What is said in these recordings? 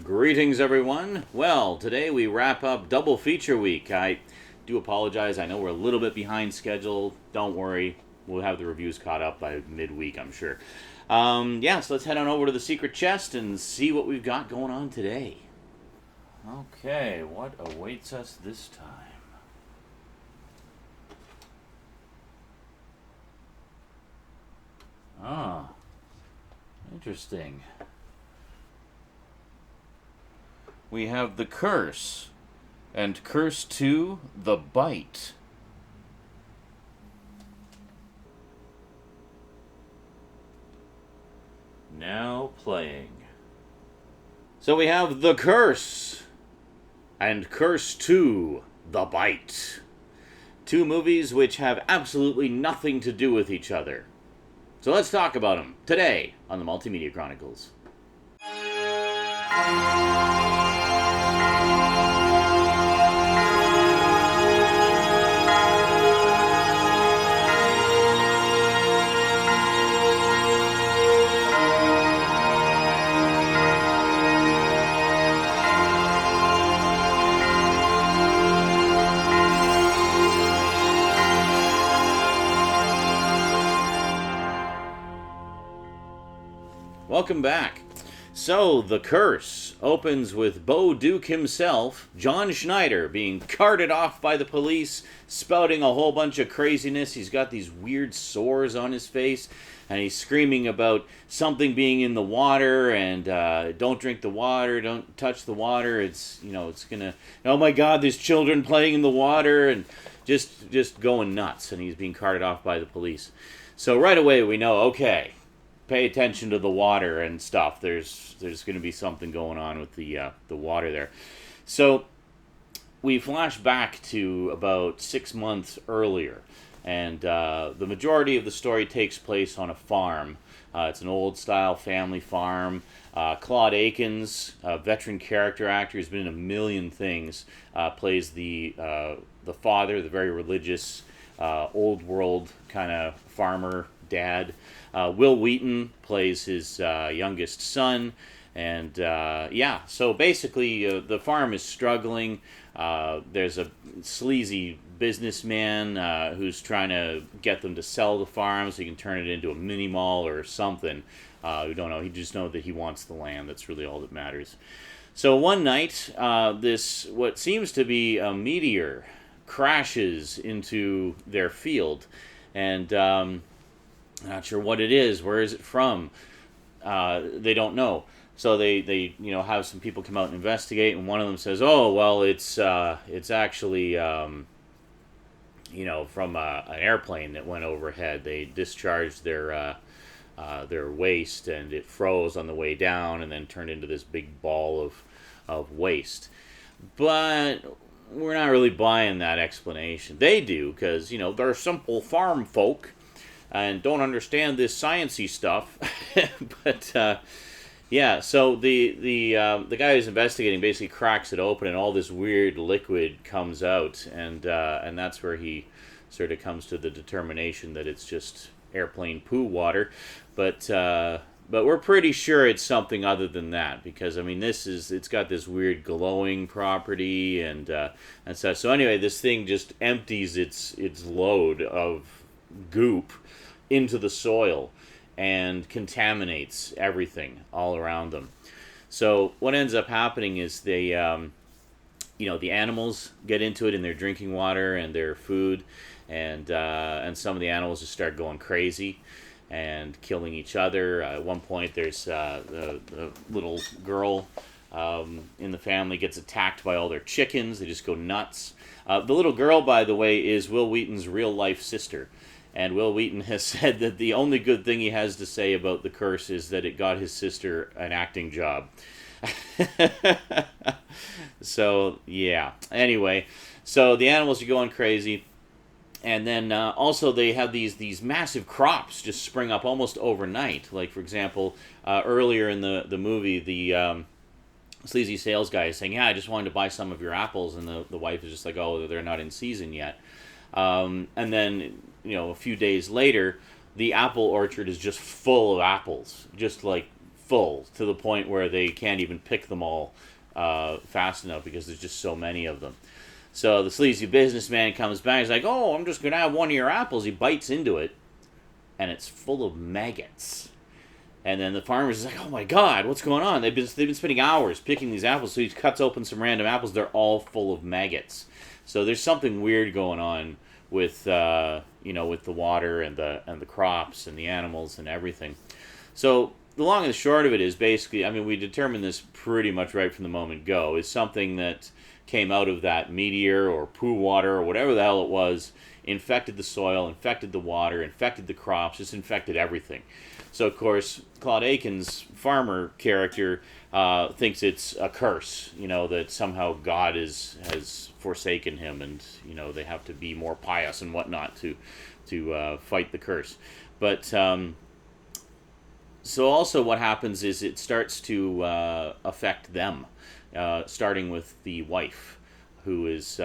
Greetings, everyone. Well, today we wrap up Double Feature Week. I do apologize. I know we're a little bit behind schedule. Don't worry. We'll have the reviews caught up by midweek, I'm sure. So let's head on over to the secret chest and see what we've got going on today. Okay, what awaits us this time? Ah, interesting. We have The Curse and Curse 2, The Bite. Now playing. So we have The Curse and Curse 2, The Bite. Two movies which have absolutely nothing to do with each other. So let's talk about them today on the Multimedia Chronicles. Welcome back. So, The Curse opens with Bo Duke himself, John Schneider, being carted off by the police, spouting a whole bunch of craziness. He's got these weird sores on his face, and he's screaming about something being in the water, and don't drink the water, don't touch the water. It's gonna, oh my God, there's children playing in the water, and just going nuts, and he's being carted off by the police. So right away we know, okay, pay attention to the water and stuff. There's going to be something going on with the water there. So we flash back to about 6 months earlier, and the majority of the story takes place on a farm. It's an old-style family farm. Claude Akins, a veteran character actor who's been in a million things, plays the father, the very religious, old-world kind of farmer dad. Will Wheaton plays his youngest son. And so basically the farm is struggling. There's a sleazy businessman who's trying to get them to sell the farm so he can turn it into a mini mall or something. We don't know. He just knows that he wants the land. That's really all that matters. So one night, this what seems to be a meteor crashes into their field. And not sure what it is. Where is it from? They don't know. So they have some people come out and investigate, and one of them says, "Oh well, it's actually from an airplane that went overhead. They discharged their waste, and it froze on the way down, and then turned into this big ball of waste." But we're not really buying that explanation. They do, because they're simple farm folk and don't understand this sciencey stuff. But so the guy who's investigating basically cracks it open, and all this weird liquid comes out, and that's where he sort of comes to the determination that it's just airplane poo water. But we're pretty sure it's something other than that, because it's got this weird glowing property and such. So anyway, this thing just empties its load of goop into the soil and contaminates everything all around them. So what ends up happening is they, the animals get into it in their drinking water and their food, and some of the animals just start going crazy and killing each other. At one point, there's the little girl in the family gets attacked by all their chickens. They just go nuts. The little girl, by the way, is Will Wheaton's real-life sister. And Will Wheaton has said that the only good thing he has to say about The Curse is that it got his sister an acting job. So, yeah. Anyway, so the animals are going crazy. And then also they have these massive crops just spring up almost overnight. Like, for example, earlier in the movie, the sleazy sales guy is saying, "Yeah, I just wanted to buy some of your apples." And the wife is just like, "Oh, they're not in season yet." And then, a few days later, the apple orchard is just full of apples, just like full to the point where they can't even pick them all fast enough because there's just so many of them. So the sleazy businessman comes back. He's like, "Oh, I'm just gonna have one of your apples." He bites into it, and it's full of maggots. And then the farmer's like, "Oh my God, what's going on?" They've been spending hours picking these apples. So he cuts open some random apples. They're all full of maggots. So there's something weird going on with with the water and the crops and the animals and everything. So the long and the short of it is basically, I mean, we determined this pretty much right from the moment go. Is something that came out of that meteor or poo water or whatever the hell it was, infected the soil, infected the water, infected the crops, just infected everything. So, of course, Claude Akins' farmer character thinks it's a curse, that somehow God has forsaken him, and, they have to be more pious and whatnot to fight the curse. But, so also what happens is it starts to affect them, starting with the wife, who is,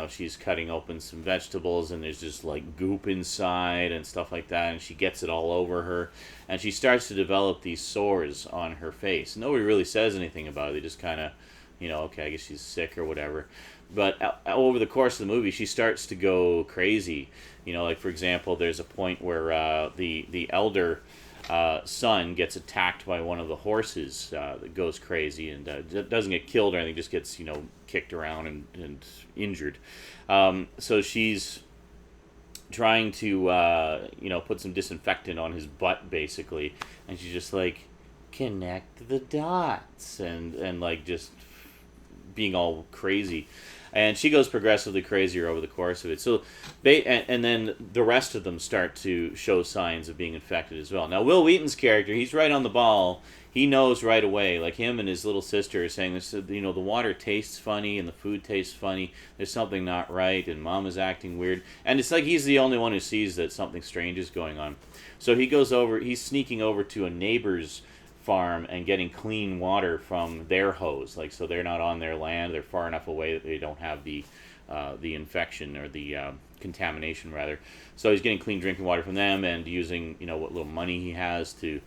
she's cutting open some vegetables and there's just like goop inside and stuff like that, and she gets it all over her, and she starts to develop these sores on her face. Nobody really says anything about it. They just kind of, okay, I guess she's sick or whatever. But over the course of the movie, she starts to go crazy. Like for example, there's a point where the elder son gets attacked by one of the horses that goes crazy and doesn't get killed or anything, just gets kicked around and injured. So she's trying to put some disinfectant on his butt basically, and she's just like, connect the dots and like just being all crazy. And she goes progressively crazier over the course of it. So, and then the rest of them start to show signs of being infected as well. Now, Will Wheaton's character, he's right on the ball. He knows right away. Like him and his little sister are saying this. The water tastes funny and the food tastes funny. There's something not right, and Mom is acting weird. And it's like he's the only one who sees that something strange is going on. So he goes over. He's sneaking over to a neighbor's farm and getting clean water from their hose, like, so they're not on their land, they're far enough away that they don't have the infection or the contamination rather. So he's getting clean drinking water from them and using what little money he has to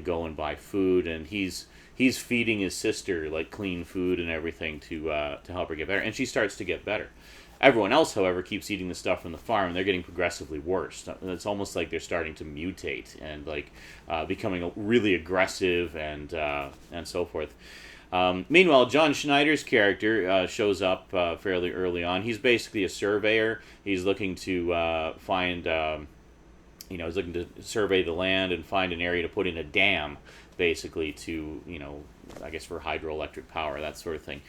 go and buy food, and he's feeding his sister like clean food and everything to help her get better, and she starts to get better. Everyone else, however, keeps eating the stuff from the farm, and they're getting progressively worse. It's almost like they're starting to mutate and like becoming really aggressive and so forth. Meanwhile, John Schneider's character shows up fairly early on. He's basically a surveyor. He's looking to he's looking to survey the land and find an area to put in a dam, basically to, I guess for hydroelectric power, that sort of thing.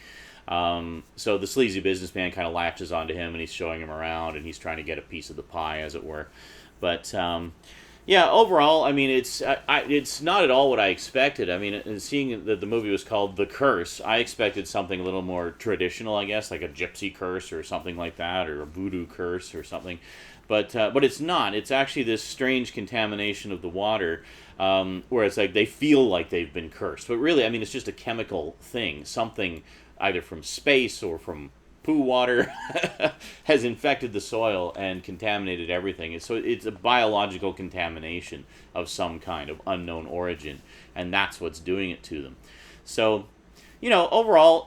So the sleazy businessman kind of latches onto him, and he's showing him around, and he's trying to get a piece of the pie, as it were. But overall, I mean, it's not at all what I expected. I mean, seeing that the movie was called The Curse, I expected something a little more traditional, I guess, like a gypsy curse or something like that, or a voodoo curse or something. But it's not. It's actually this strange contamination of the water, where it's like they feel like they've been cursed. But really, I mean, it's just a chemical thing. Something either from space or from poo water has infected the soil and contaminated everything. So it's a biological contamination of some kind of unknown origin, and that's what's doing it to them. So, overall,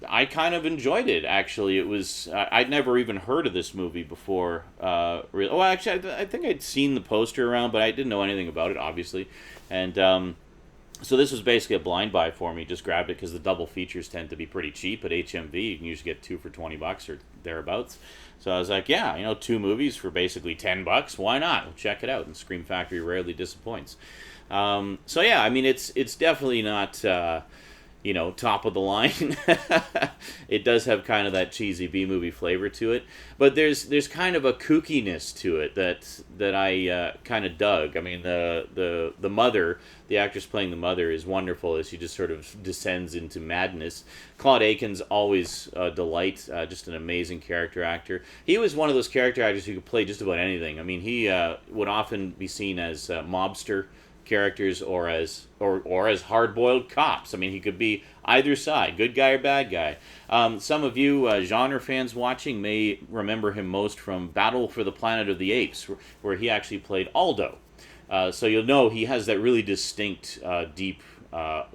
I kind of enjoyed it, actually. It was, I'd never even heard of this movie before. Actually, I think I'd seen the poster around, but I didn't know anything about it, obviously. And so this was basically a blind buy for me. Just grabbed it because the double features tend to be pretty cheap at HMV. You can usually get 2 for $20 or thereabouts. So I was like, yeah, 2 movies for basically $10. Why not? We'll check it out. And Scream Factory rarely disappoints. So yeah, I mean, it's definitely not top of the line. It does have kind of that cheesy B-movie flavor to it, but there's kind of a kookiness to it that I kind of dug. I mean, the mother, the actress playing the mother, is wonderful as she just sort of descends into madness. Claude Akins, always a delight, just an amazing character actor. He was one of those character actors who could play just about anything. I mean, he would often be seen as mobster characters or as hard-boiled cops. I mean, he could be either side, good guy or bad guy. Some of you genre fans watching may remember him most from Battle for the Planet of the Apes, where he actually played Aldo. So you'll know he has that really distinct, deep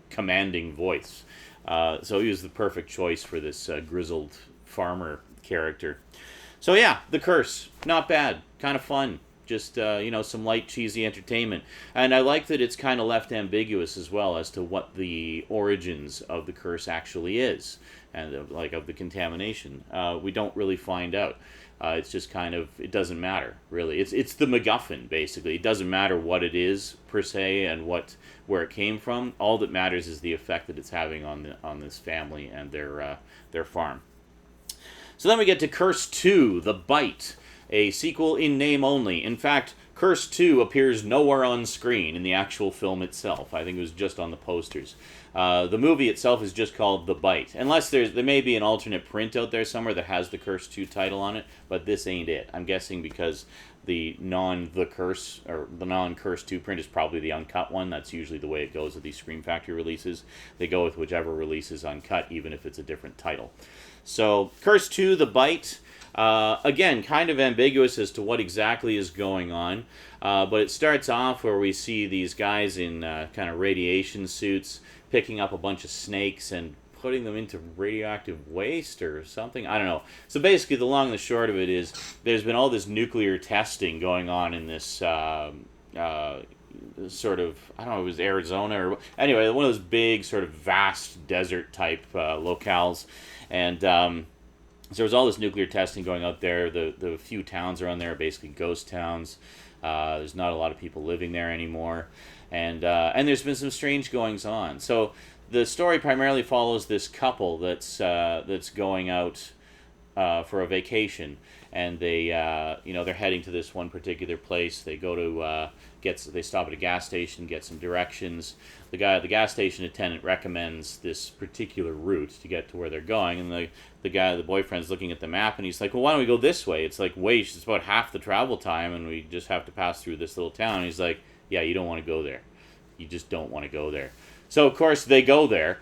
commanding voice. So he was the perfect choice for this grizzled farmer character. So yeah, The Curse, not bad, kind of fun. Just some light, cheesy entertainment, and I like that it's kind of left ambiguous as well as to what the origins of the curse actually is, and of the contamination. We don't really find out. It's just kind of, it doesn't matter really. It's the MacGuffin basically. It doesn't matter what it is per se and where it came from. All that matters is the effect that it's having on this family and their farm. So then we get to Curse 2, The Bite, a sequel in name only. In fact, Curse 2 appears nowhere on screen in the actual film itself. I think it was just on the posters. The movie itself is just called The Bite. Unless there may be an alternate print out there somewhere that has the Curse 2 title on it, but this ain't it. I'm guessing because the non-The Curse, or the non-Curse 2 print is probably the uncut one. That's usually the way it goes with these Scream Factory releases. They go with whichever release is uncut, even if it's a different title. So, Curse 2, The Bite. Again, kind of ambiguous as to what exactly is going on, but it starts off where we see these guys in kind of radiation suits picking up a bunch of snakes and putting them into radioactive waste or something. I don't know. So basically, the long and the short of it is there's been all this nuclear testing going on in this sort of, I don't know, it was Arizona or anyway, one of those big sort of vast desert type locales, and so there was all this nuclear testing going out there. The few towns around there are basically ghost towns. There's not a lot of people living there anymore, and there's been some strange goings on. So the story primarily follows this couple that's going out for a vacation, and they're heading to this one particular place. They go to they stop at a gas station, get some directions. The guy at the gas station attendant recommends this particular route to get to where they're going, and the boyfriend's looking at the map, and he's like, well, why don't we go this way? It's like, wait, it's about half the travel time, and we just have to pass through this little town. And he's like, yeah, you don't want to go there. You just don't want to go there. So, of course, they go there.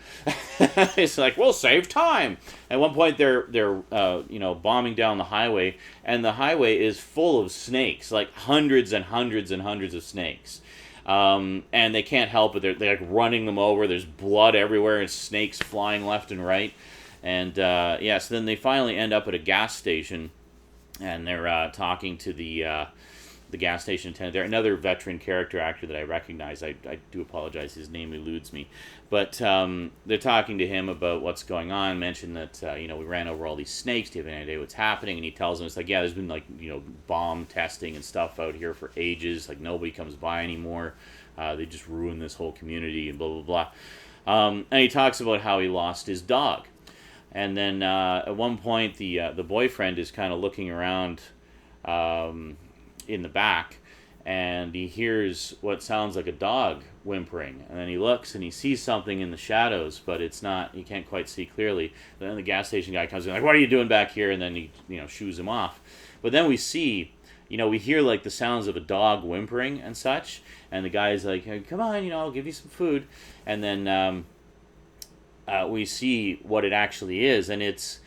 It's like, we'll save time. At one point, they're bombing down the highway, and the highway is full of snakes, like hundreds and hundreds and hundreds of snakes. And they can't help it. They're like running them over. There's blood everywhere and snakes flying left and right. And, so then they finally end up at a gas station, and they're talking to the gas station attendant there. Another veteran character actor that I recognize. I do apologize. His name eludes me. But they're talking to him about what's going on, mention that, we ran over all these snakes. Do you have any idea what's happening? And he tells them, it's like, yeah, there's been, bomb testing and stuff out here for ages. Like, nobody comes by anymore. They just ruined this whole community and blah, blah, blah. And he talks about how he lost his dog. And then at one point, the boyfriend is kind of looking around in the back, and he hears what sounds like a dog whimpering. And then he looks and he sees something in the shadows, but it's not. He can't quite see clearly. Then the gas station guy comes in like, "What are you doing back here?" And then he shoos him off. But then we see, we hear like the sounds of a dog whimpering and such. And the guy's like, hey, "Come on, I'll give you some food." And then we see what it actually is, and it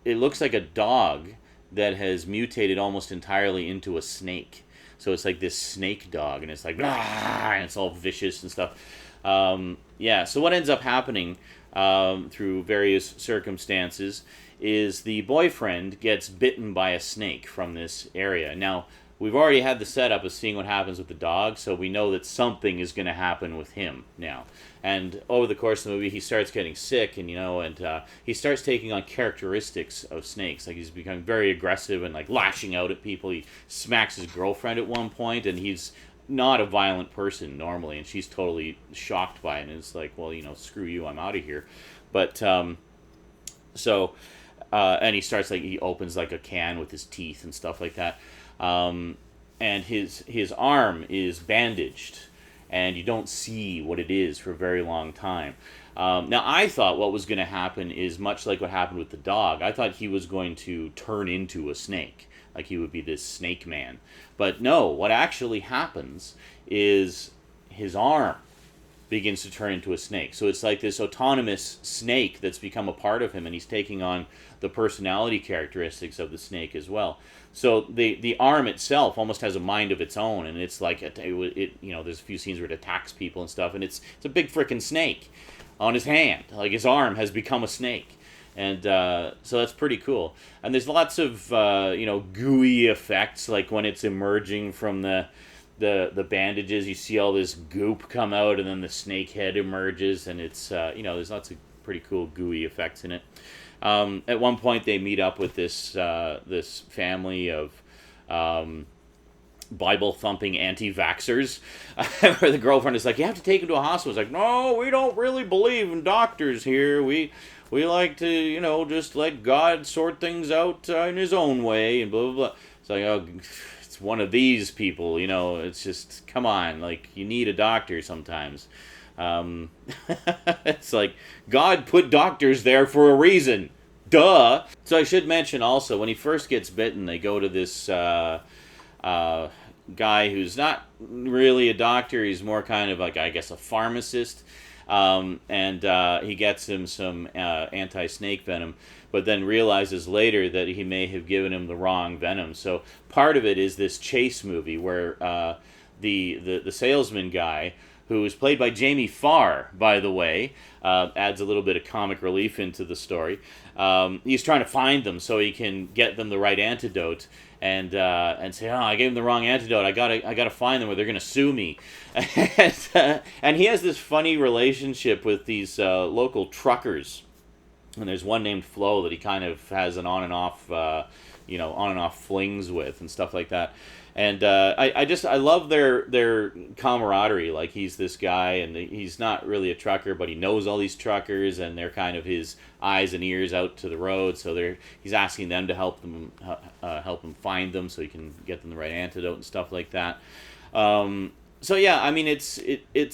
looks like a dog that has mutated almost entirely into a snake. So it's like this snake dog, and it's like, blah, and it's all vicious and stuff. So what ends up happening through various circumstances is the boyfriend gets bitten by a snake from this area. Now, we've already had the setup of seeing what happens with the dog, so we know that something is going to happen with him now. And over the course of the movie, he starts getting sick, and he starts taking on characteristics of snakes. Like, he's becoming very aggressive and like lashing out at people. He smacks his girlfriend at one point, and he's not a violent person normally, and she's totally shocked by it. And it's like, well, screw you, I'm out of here. But and he starts he opens like a can with his teeth and stuff like that. And his arm is bandaged, and you don't see what it is for a very long time. Now, I thought what was going to happen is much like what happened with the dog. I thought he was going to turn into a snake, like he would be this snake man. But no, what actually happens is his arm begins to turn into a snake. So it's like this autonomous snake that's become a part of him, and he's taking on the personality characteristics of the snake as well. So the arm itself almost has a mind of its own, and it's like there's a few scenes where it attacks people and stuff, and it's a big freaking snake on his hand. Like his arm has become a snake. And so that's pretty cool. And there's lots of gooey effects, like when it's emerging from the bandages, you see all this goop come out, and then the snake head emerges, and it's there's lots of pretty cool gooey effects in it. At one point, they meet up with this family of Bible-thumping anti-vaxxers, where the girlfriend is like, you have to take him to a hospital. It's like, no, we don't really believe in doctors here. We like to, just let God sort things out in his own way, and blah, blah, blah. It's like, oh, it's one of these people, it's just, come on, like, you need a doctor sometimes. It's like, God put doctors there for a reason. Duh! So I should mention also, when he first gets bitten, they go to this guy who's not really a doctor. He's more kind of like, I guess, a pharmacist. And he gets him some anti-snake venom, but then realizes later that he may have given him the wrong venom. So part of it is this chase movie where the salesman guy, who is played by Jamie Farr, by the way, adds a little bit of comic relief into the story. He's trying to find them so he can get them the right antidote, and say, oh, I gave him the wrong antidote. I gotta find them, or they're gonna sue me. And he has this funny relationship with these local truckers. And there's one named Flo that he kind of has an on and off flings with and stuff like that. And I love their camaraderie. Like, he's this guy, and he's not really a trucker, but he knows all these truckers, and they're kind of his eyes and ears out to the road. So he's asking them to help him find them, so he can get them the right antidote and stuff like that. So yeah, I mean, it's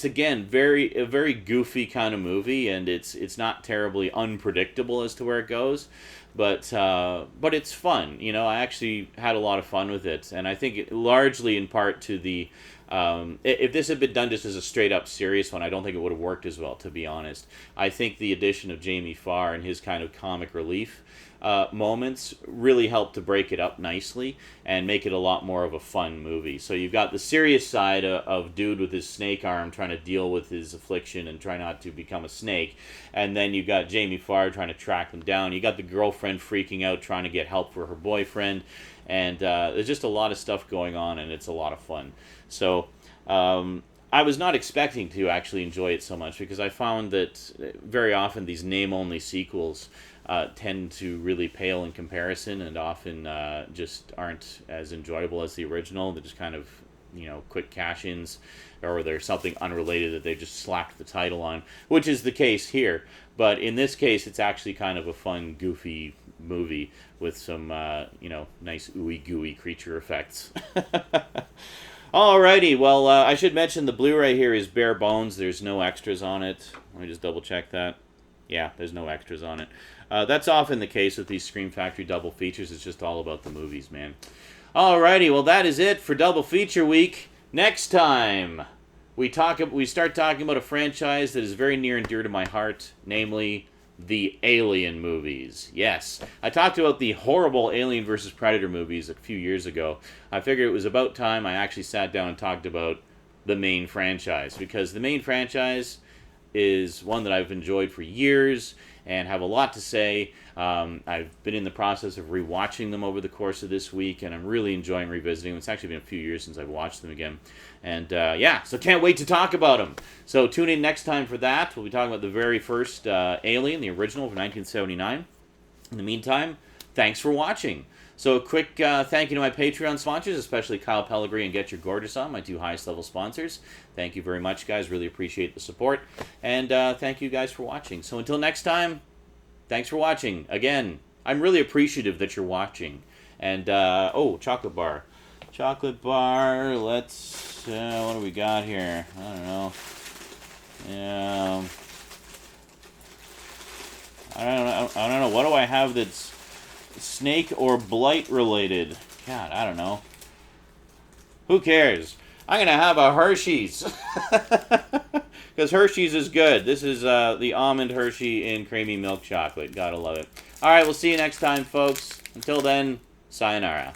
again a very goofy kind of movie, and it's not terribly unpredictable as to where it goes. But it's fun. I actually had a lot of fun with it, and I think largely in part to the if this had been done just as a straight up serious one, I don't think it would have worked as well, to be honest. I think the addition of Jamie Farr and his kind of comic relief moments really helped to break it up nicely and make it a lot more of a fun movie. So you've got the serious side of dude with his snake arm trying to deal with his affliction and try not to become a snake, and then you've got Jamie Farr trying to track them down. You got the girlfriend freaking out trying to get help for her boyfriend, and there's just a lot of stuff going on, and it's a lot of fun. So I was not expecting to actually enjoy it so much, because I found that very often these name-only sequels tend to really pale in comparison, and often just aren't as enjoyable as the original. They're just kind of, quick cash-ins, or there's something unrelated that they just slapped the title on, which is the case here. But in this case, it's actually kind of a fun, goofy movie with some, nice ooey-gooey creature effects. Alrighty, well, I should mention the Blu-ray here is bare bones. There's no extras on it. Let me just double-check that. Yeah, there's no extras on it. That's often the case with these Scream Factory double features. It's just all about the movies, man. Alrighty, well, that is it for Double Feature Week. Next time, we start talking about a franchise that is very near and dear to my heart, namely the Alien movies. Yes, I talked about the horrible Alien vs. Predator movies a few years ago. I figured it was about time I actually sat down and talked about the main franchise, because the main franchise is one that I've enjoyed for years and have a lot to say. I've been in the process of rewatching them over the course of this week, and I'm really enjoying revisiting them. It's actually been a few years since I've watched them again. And so can't wait to talk about them. So tune in next time for that. We'll be talking about the very first Alien, the original from 1979. In the meantime, thanks for watching. So a quick thank you to my Patreon sponsors, especially Kyle Pellegrini and Get Your Gorgeous On, my two highest level sponsors. Thank you very much, guys. Really appreciate the support. And thank you guys for watching. So until next time, thanks for watching. Again, I'm really appreciative that you're watching. And, chocolate bar. Chocolate bar, let's, what do we got here? I don't know. I don't know. What do I have that's snake or blight related? God, I don't know. Who cares? I'm gonna have a Hershey's. Because Hershey's is good. This is the almond Hershey in creamy milk chocolate. Gotta love it. All right, we'll see you next time, folks. Until then, sayonara.